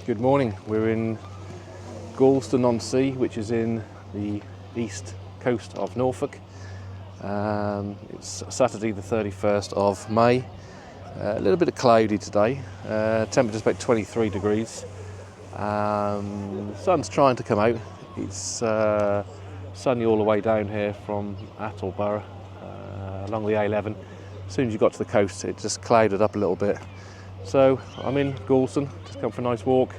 Good morning. We're in Gorleston on Sea, which is in the east coast of Norfolk. It's Saturday the 31st of May. A little bit cloudy today. Temperature's about 23 degrees. The sun's trying to come out. It's sunny all the way down here from Attleborough along the A11. As soon as you got to the coast, it just clouded up a little bit. So I'm in Gorleston, just come for a nice walk.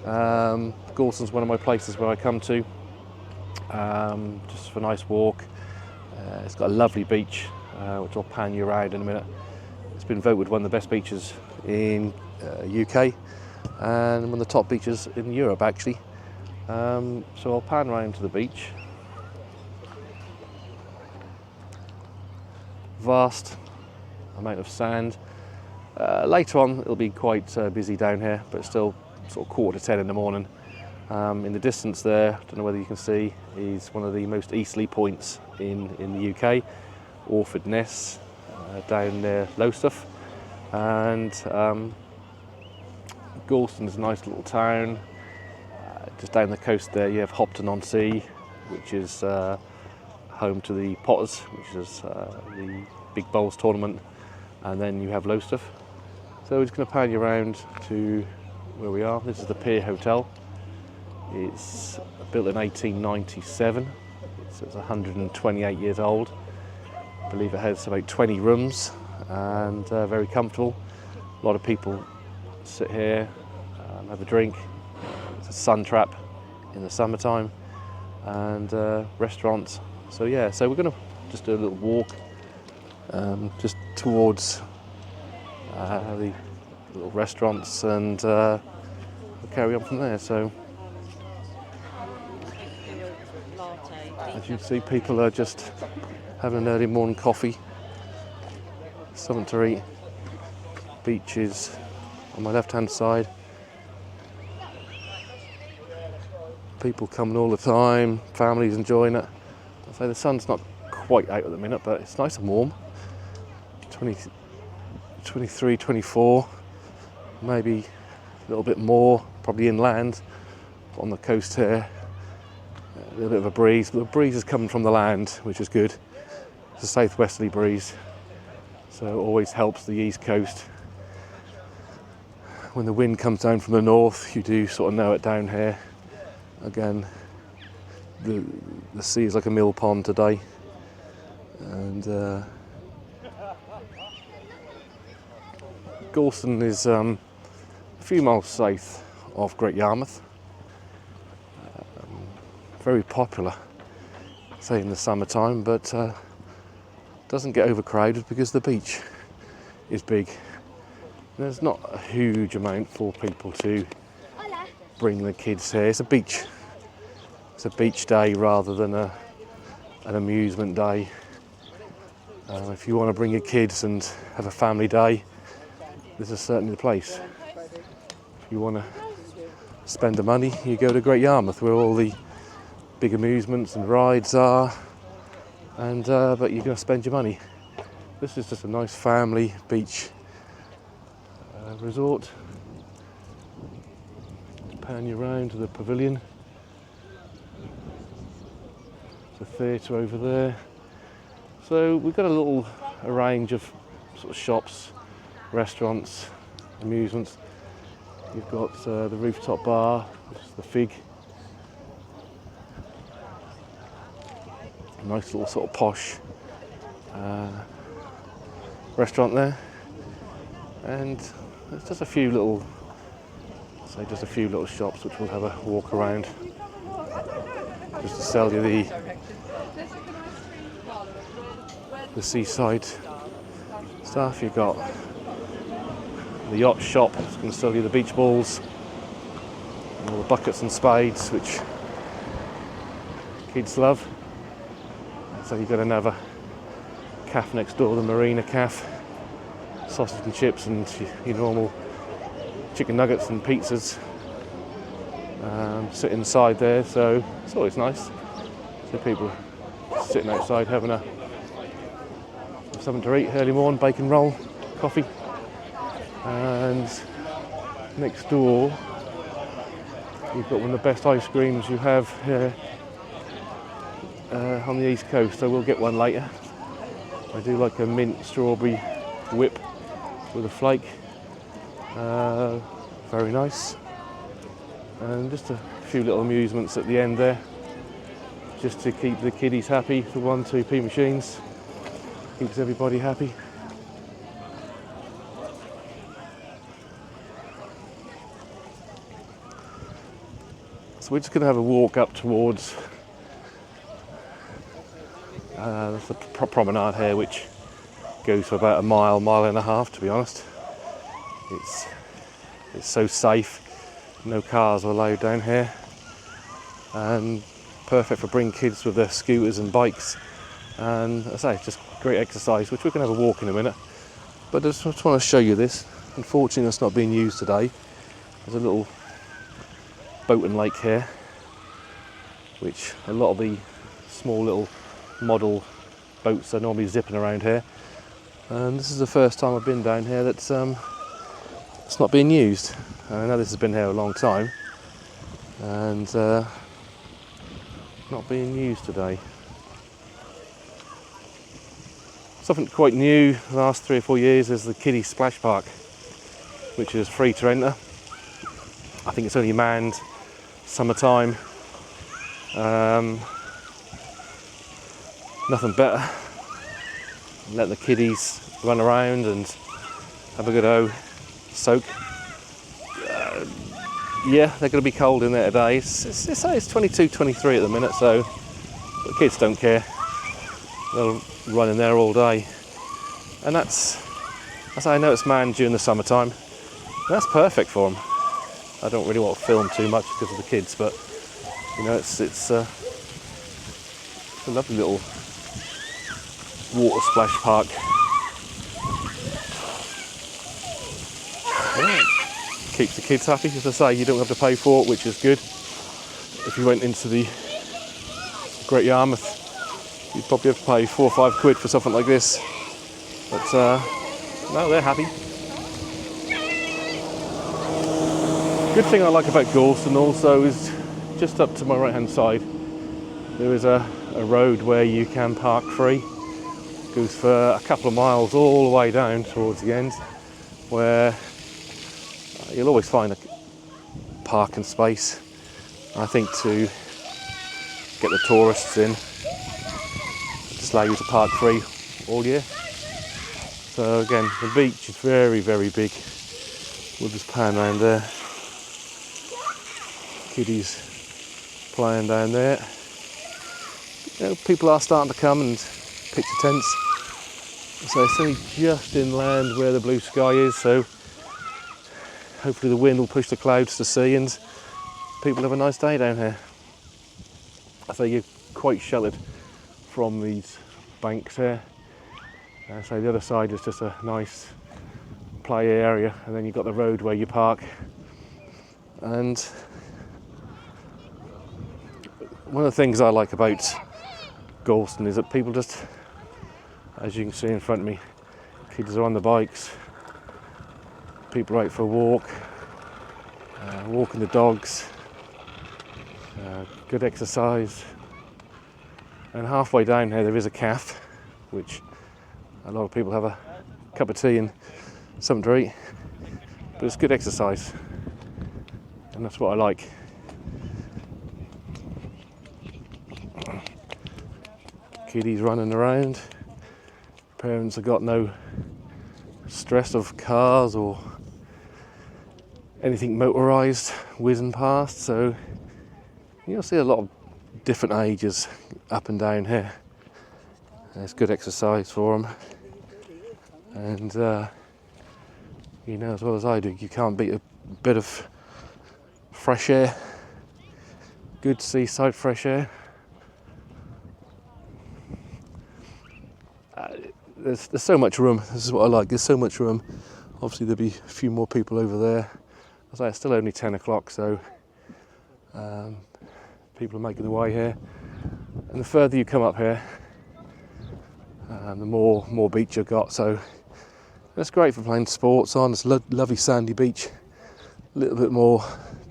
Gorleston's one of my places where I come to, just for a nice walk. It's got a lovely beach, which I'll pan you around in a minute. It's been voted one of the best beaches in UK and one of the top beaches in Europe actually. So I'll pan around to the beach. Vast amount of sand. Later on it'll be quite busy down here, but still sort of 9:45 in the morning. In the distance there, I don't know whether you can see, is one of the most easterly points in the UK, Orford Ness, down near Lowestoft. And Gorleston is a nice little town. Just down the coast there you have Hopton on Sea, which is home to the Potters, which is the Big Bowls tournament, and then you have Lowestoft. So we're just going to pan you around to where we are. This is the Pier Hotel. It's built in 1897, so it's 128 years old. I believe it has about 20 rooms and very comfortable. A lot of people sit here, have a drink. It's a sun trap in the summertime, and restaurants. So yeah, so we're going to just do a little walk just towards the little restaurants, and we'll carry on from there. So as you can see, people are just having an early morning coffee, something to eat. Beach is on my left hand side. People coming all the time, families enjoying it. I'll say the sun's not quite out at the minute, but it's nice and warm. 23, 24, maybe a little bit more, probably inland. On the coast here, a little bit of a breeze, but the breeze is coming from the land, which is good. It's a southwesterly breeze, so it always helps the east coast. When the wind comes down from the north, you do sort of know it down here. Again, the sea is like a mill pond today, and Gorleston is a few miles south of Great Yarmouth. Very popular, say in the summertime, but doesn't get overcrowded because the beach is big. There's not a huge amount for people to bring the kids here. It's a beach. It's a beach day rather than an amusement day. If you want to bring your kids and have a family day, this is certainly the place. If you want to spend the money, you go to Great Yarmouth, where all the big amusements and rides are, and but you're going to spend your money. This is just a nice family beach resort. Pan you around to the pavilion. There's a theatre over there. So we've got a range of sort of shops, restaurants, amusements. You've got the rooftop bar, which is the Fig. A nice little sort of posh restaurant there, and there's just a few little shops which we'll have a walk around, just to sell you the seaside stuff. You've got the yacht shop, it's going to sell you the beach balls and all the buckets and spades which kids love. So you've got another cafe next door, the Marina Cafe, sausage and chips and your normal chicken nuggets and pizzas sit inside there, so it's always nice. So people sitting outside having something to eat early morning, bacon roll, coffee. And next door You've got one of the best ice creams you have here on the east coast, so we'll get one later. I do like a mint strawberry whip with a flake. Very nice. And just a few little amusements at the end there, just to keep the kiddies happy. The 1-2p machines keeps everybody happy. So we're just going to have a walk up towards the promenade here, which goes for about a mile, mile and a half, to be honest. It's so safe, no cars are allowed down here, and perfect for bringing kids with their scooters and bikes. And as I say, it's just great exercise, which we're going to have a walk in a minute. But I just want to show you this. Unfortunately, it's not being used today. There's a little boat and lake here, which a lot of the small little model boats are normally zipping around here. And this is the first time I've been down here that's it's not being used. And I know this has been here a long time, and not being used today. Something quite new the last 3 or 4 years is the kiddie splash park, which is free to enter. I think it's only manned summertime. Nothing better. Let the kiddies run around and have a good soak. Yeah, they're going to be cold in there today. It's 22, 23 at the minute, so but kids don't care. They'll run in there all day. And that's I know it's manned during the summertime. That's perfect for them. I don't really want to film too much because of the kids, but you know, it's a lovely little water splash park. Yeah. Keeps the kids happy. As I say, you don't have to pay for it, which is good. If you went into the Great Yarmouth, you'd probably have to pay 4 or 5 quid for something like this. But no, they're happy. Good thing I like about Gorleston also is just up to my right hand side there is a road where you can park free. It goes for a couple of miles all the way down towards the end, where you'll always find a parking space. I think to get the tourists in, just allow you to park free all year. So again, the beach is very, very big. We'll just pan around there. Kiddies playing down there. You know, people are starting to come and pitch the tents. So it's only just inland where the blue sky is, so hopefully the wind will push the clouds to sea and people have a nice day down here. I say you're quite sheltered from these banks here. So the other side is just a nice play area, and then you've got the road where you park. And one of the things I like about Gorleston is that people just, as you can see in front of me, kids are on the bikes, people are out for a walk, walking the dogs, good exercise. And halfway down here there is a cafe, which a lot of people have a cup of tea and something to eat, but it's good exercise, and that's what I like. Kiddies running around, parents have got no stress of cars or anything motorised whizzing past, so you'll see a lot of different ages up and down here. And it's good exercise for them, and you know as well as I do, you can't beat a bit of fresh air, good seaside fresh air. There's so much room. This is what I like. There's so much room. Obviously there'll be a few more people over there. As I say, it's still only 10 o'clock, so people are making their way here. And the further you come up here, the more beach you've got. So it's great for playing sports on. It's a lovely sandy beach, a little bit more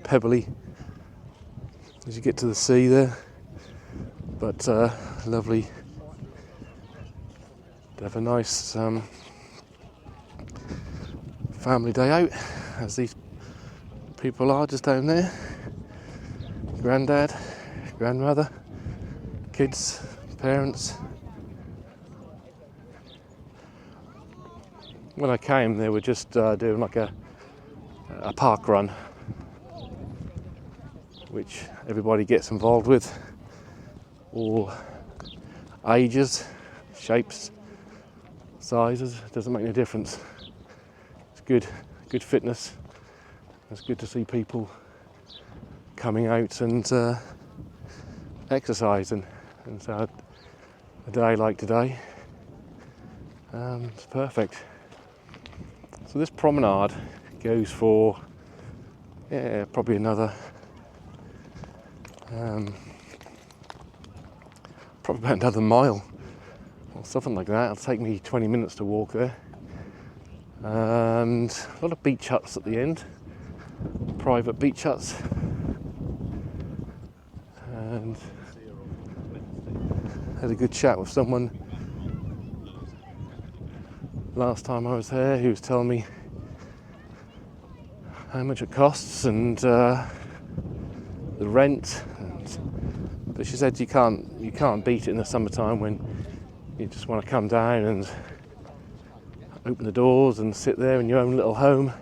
pebbly, as you get to the sea there. But lovely to have a nice family day out, as these people are just down there. Granddad, grandmother, kids, parents. When I came, they were just doing like a park run, which everybody gets involved with, all ages, shapes, sizes, doesn't make any difference. It's good fitness. It's good to see people coming out and exercising. And so a day like today, it's perfect. So this promenade goes for probably another probably about another mile or something like that. It'll take me 20 minutes to walk there. And a lot of beach huts at the end, private beach huts. And had a good chat with someone last time I was there, who was telling me how much it costs and the rent. But she said you can't beat it in the summertime when you just want to come down and open the doors and sit there in your own little home.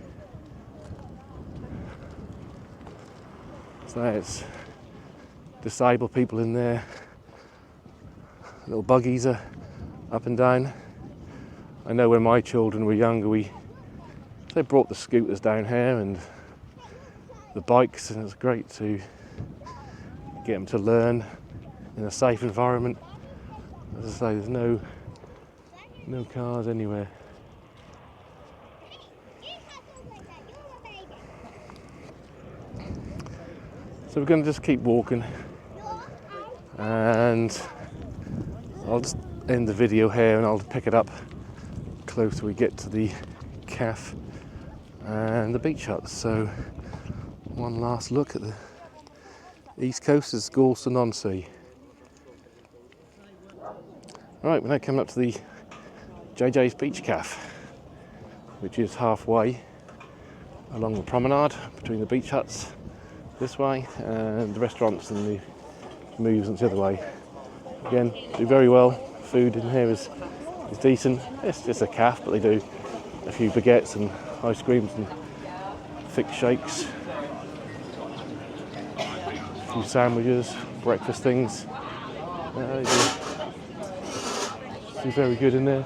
So it's disabled people in there, little buggies are up and down. I know when my children were younger, they brought the scooters down here and the bikes, and it's great to get them to learn in a safe environment. As I say, there's no cars anywhere. So we're going to just keep walking, and I'll just end the video here and I'll pick it up closer we get to the cafe and the beach huts. So one last look at the east coast is Gorleston on Sea. Right, we're now coming up to the JJ's Beach Cafe, which is halfway along the promenade between the beach huts this way and the restaurants and the amusements the other way. Again, do very well. Food in here is decent. It's just a cafe, but they do a few baguettes and ice creams and thick shakes, a few sandwiches, breakfast things. They do very good in there.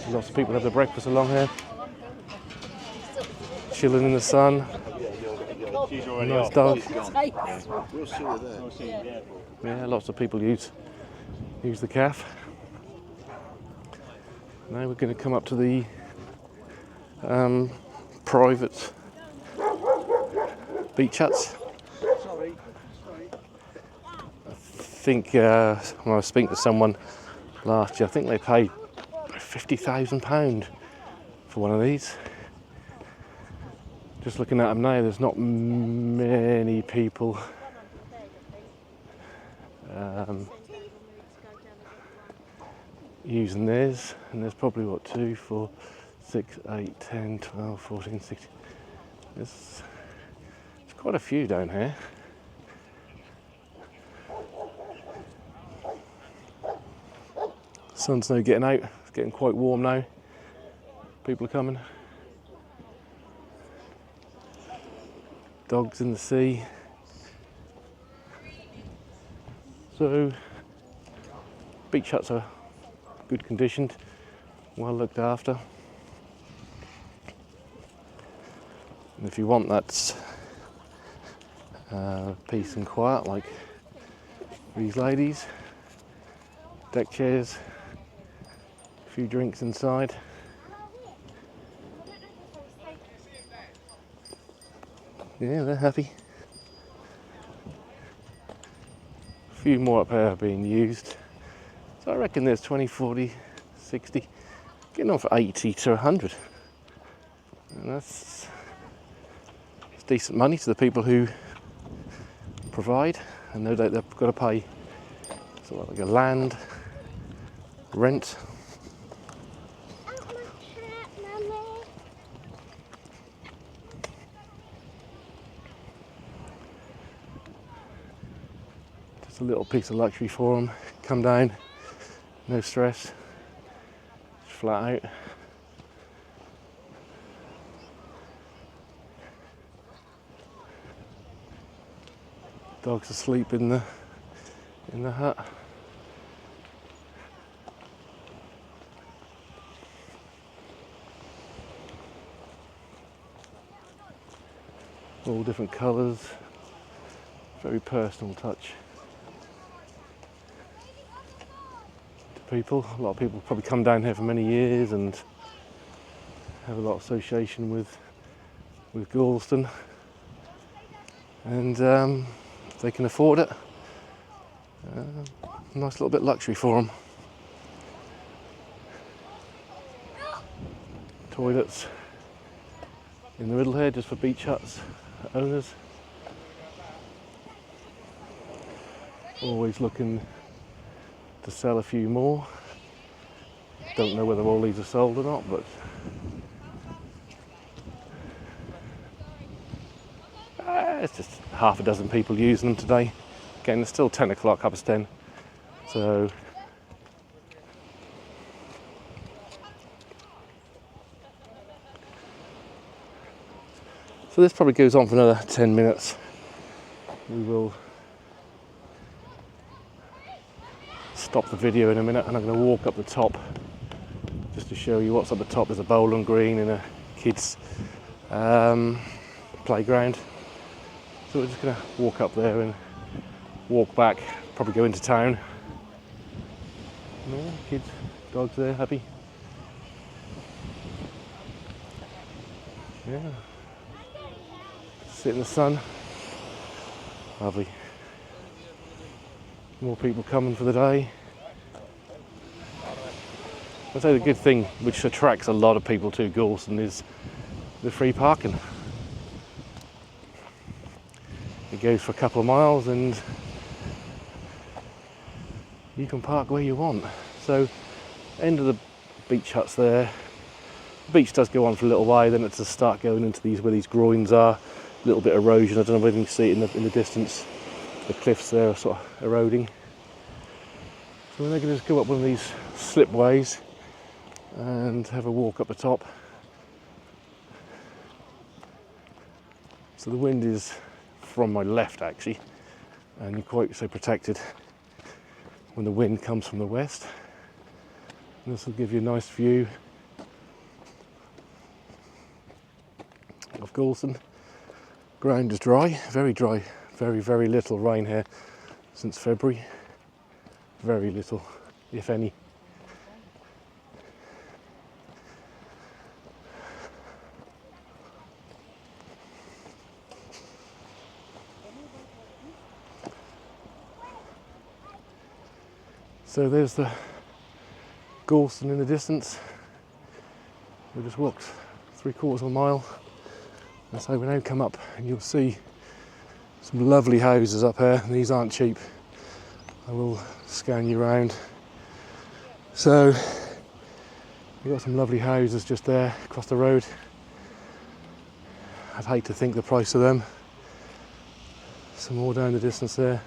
Lots of people have their breakfast along here, chilling in the sun. Nice dog. Yeah, lots of people use the cafe. Now we're going to come up to the private beach huts. I think when I was speaking to someone last year, I think they paid £50,000 for one of these. Just looking at them now, there's not many people using theirs, and there's probably 2, 4, 6, 8, 10, 12, 14, 16. There's quite a few down here. Sun's now getting out, it's getting quite warm now. People are coming. Dogs in the sea. So beach huts are good conditioned, well looked after. And if you want that peace and quiet, like these ladies, deck chairs, a few drinks inside. Yeah, they're happy. A few more up here are being used. So I reckon there's 20, 40, 60, getting on for 80 to 100. And that's decent money to the people who provide, and no doubt they've got to pay sort of like a land rent. Just a little piece of luxury for them. Come down, no stress, flat out. Dogs asleep in the hut. All different colours. Very personal touch to people. A lot of people probably come down here for many years and have a lot of association with Gorleston, and if they can afford it, nice little bit of luxury for them. Toilets in the middle here, just for beach huts owners. Always looking to sell a few more. Don't know whether all these are sold or not, but it's just half a dozen people using them today. Again, it's still 10 o'clock, 10:30, so this probably goes on for another 10 minutes. We will stop the video in a minute, and I'm going to walk up the top just to show you what's up the top. There's a bowling green and a kids playground. So we're just going to walk up there and walk back, probably go into town. No, kids, dogs there, happy. Yeah. Sit in the sun. Lovely. More people coming for the day. I'd say the good thing which attracts a lot of people to Gorleston is the free parking. It goes for a couple of miles and you can park where you want. So, end of the beach huts there. The beach does go on for a little while, then it's to start going into these where these groins are. A little bit of erosion. I don't know whether you can see it in the distance. The cliffs there are sort of eroding. So we're going to just go up one of these slipways and have a walk up the top. So the wind is from my left actually, and you're quite so protected when the wind comes from the west. And this will give you a nice view of Gorleston. Ground is dry, very dry, very little rain here since February. Very little, if any. So there's the Gorleston in the distance. We just walked 3/4 of a mile. And so we now come up and you'll see some lovely houses up here. These aren't cheap. I will scan you around. So we've got some lovely houses just there across the road. I'd hate to think the price of them. Some more down the distance there.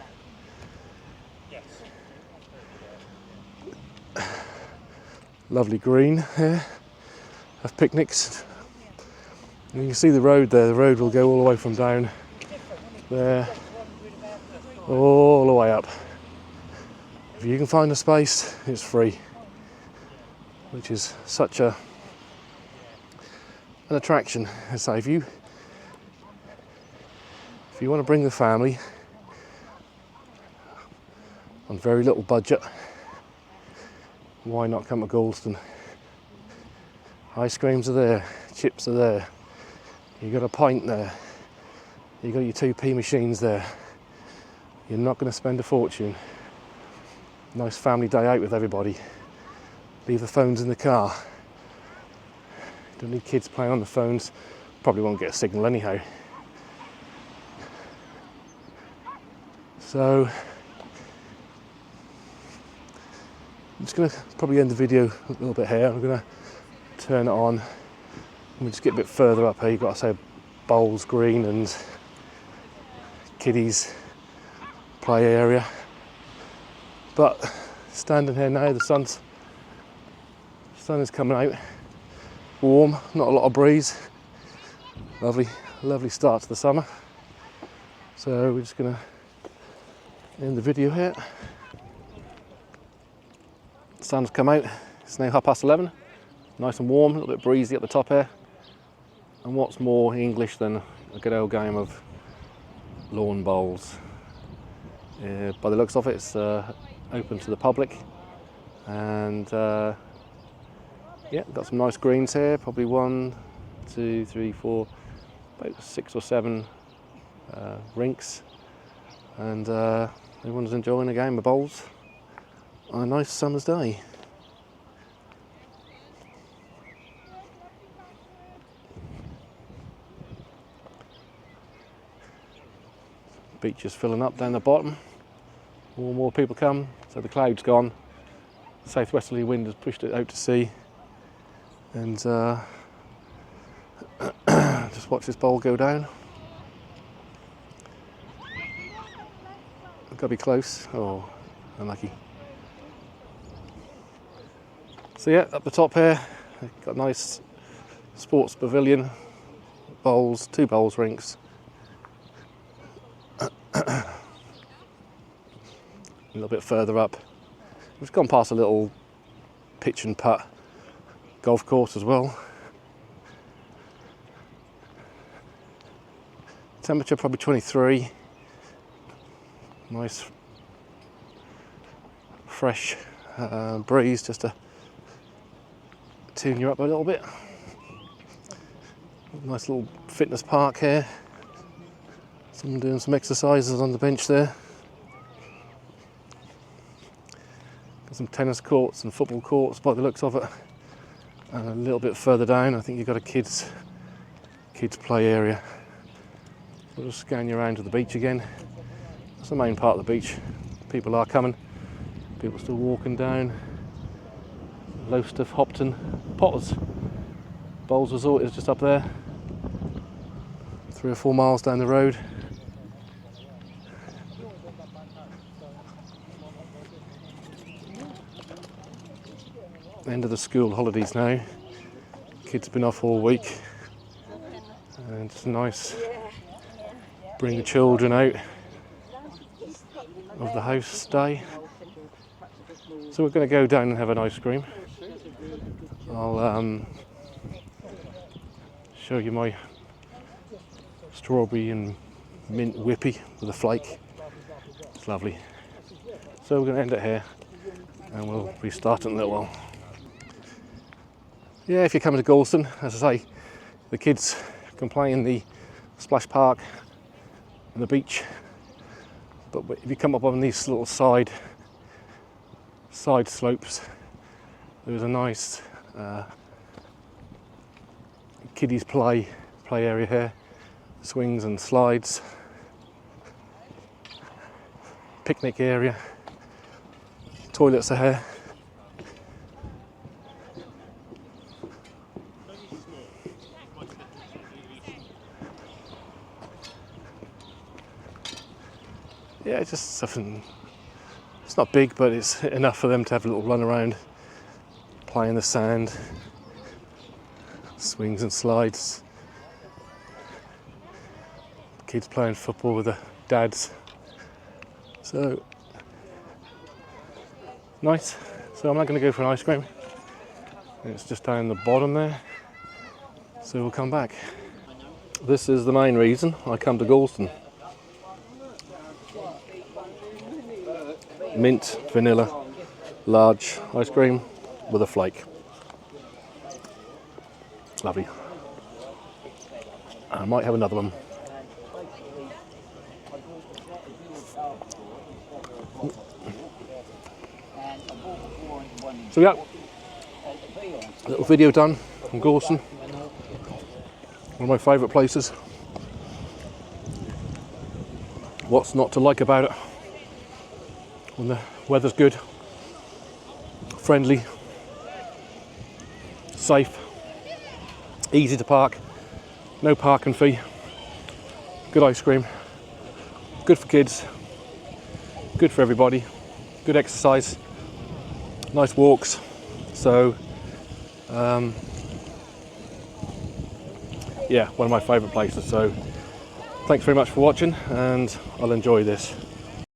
Lovely green here. Have picnics. And you can see the road there. The road will go all the way from down there, all the way up. If you can find a space, it's free, which is such an attraction. I say, if you want to bring the family on very little budget, why not come to Gorleston? Ice creams are there, chips are there. You got a pint there. You got your 2p machines there. You're not going to spend a fortune. Nice family day out with everybody. Leave the phones in the car. Don't need kids playing on the phones. Probably won't get a signal anyhow. So I'm just going to probably end the video a little bit here. I'm going to turn it on and we just get a bit further up here. You've got to say bowls green and kiddies play area. But standing here now, the sun is coming out, warm, not a lot of breeze. Lovely start to the summer. So we're just going to end the video here. The sun's come out, it's now 11:30, nice and warm, a little bit breezy at the top here. And what's more English than a good old game of lawn bowls? By the looks of it, it's open to the public, and yeah, got some nice greens here, probably 1, 2, 3, 4, about 6 or 7 rinks, and everyone's enjoying a game of bowls on a nice summer's day. Beach is filling up down the bottom. More and more people come, so the cloud's gone. The southwesterly wind has pushed it out to sea, and just watch this bowl go down. I've got to be close. Oh, unlucky. So yeah, up the top here, got a nice sports pavilion, bowls, 2 bowls rinks. A little bit further up, we've gone past a little pitch and putt golf course as well. Temperature probably 23. Nice fresh breeze just to tune you up a little bit. Nice little fitness park here. Someone doing some exercises on the bench there. Got some tennis courts and football courts by the looks of it. And a little bit further down, I think you've got a kids play area. We'll just scan you around to the beach again. That's the main part of the beach. People are coming. People still walking down. Lowestoft, Hopton, Potters. Bowls Resort is just up there. 3 or 4 miles down the road. End of the school holidays now. Kids have been off all week, and it's nice. Bring the children out of the house day. So we're going to go down and have an ice cream. I'll show you my strawberry and mint whippy with a flake. It's lovely. So we're going to end it here, and we'll restart in a little while. Yeah, if you're coming to Gorleston, as I say, the kids can play in the splash park and the beach, but if you come up on these little side slopes, there's a nice kiddies play area here, swings and slides, picnic area, toilets are here. Yeah, it's just something, it's not big, but it's enough for them to have a little run around, play in the sand, swings and slides, kids playing football with the dads. So, nice. So I'm not going to go for an ice cream. It's just down the bottom there. So we'll come back. This is the main reason I come to Gorleston. Mint, vanilla, large ice cream with a flake. Lovely. I might have another one. So yeah, a little video done from Gorleston. One of my favourite places. What's not to like about it? when the weather's good, friendly, safe, easy to park, no parking fee, good ice cream, good for kids, good for everybody, good exercise, nice walks. So yeah, one of my favourite places. So thanks very much for watching, and I'll enjoy this.